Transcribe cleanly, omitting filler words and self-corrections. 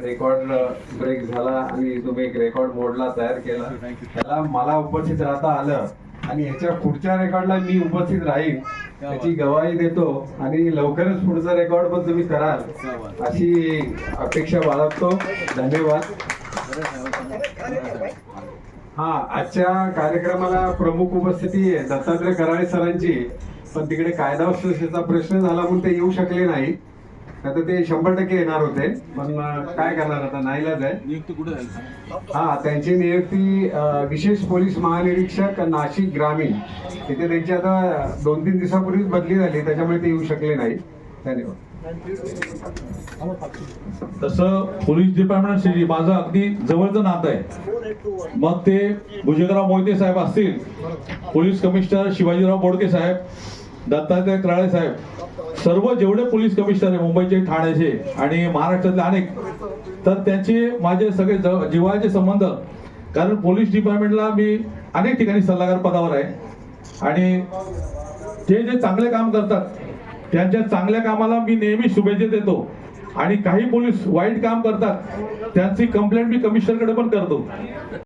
Record break झाला आणि तुम्ही एक रेकॉर्ड मोडला तयार केला, त्याला मला उपस्थित राहता आलं आणि ह्याच्या पुढच्या रेकॉर्डला मी उपस्थित राहीन याची गवाही देतो आणि लवकरच पुढचा रेकॉर्ड पण तुम्ही कराल अशी अपेक्षा बाळगतो. धन्यवाद. हा, आजच्या कार्यक्रमाला प्रमुख उपस्थिती आहे दत्तात्रय कराळे सरांची, पण तिकडे कायदा व सुव्यवस्थेचा प्रश्न झाला म्हणून ते येऊ शकले नाही. आता ते 100% येणार होते, पण काय करणार, आता नाईलाज आहे. नियुक्ती कुठे झाली? हा, त्यांची नियुक्ती विशेष पोलीस महानिरीक्षक नाशिक ग्रामीण तिथे त्यांची आता 2-3 दिवसापूर्वीच बदली झाली, त्याच्यामुळे ते येऊ शकले नाही. धन्यवाद. तसं पोलीस डिपार्टमेंटशी माझं अगदी जवळचं नातं आहे. मग ते भुजंगराव मोहिते साहेब असतील, पोलीस कमिशनर शिवाजीराव बोडके साहेब, दत्तात्रय कराळे साहेब, सर्व जेवढे पोलीस कमिशनर आहे मुंबईचे, ठाण्याचे आणि महाराष्ट्रातले अनेक, तर त्यांचे माझे सगळे जिव्हाळ्याचे संबंध. कारण पोलीस डिपार्टमेंटला मी अनेक ठिकाणी सल्लागार पदावर आहे आणि ते जे चांगले काम करतात त्यांच्या चांगल्या कामाला मी नेहमी शुभेच्छा देतो आणि काही पोलीस वाईट काम करतात त्यांची कंप्लेंट मी कमिशनरकडे पण करतो.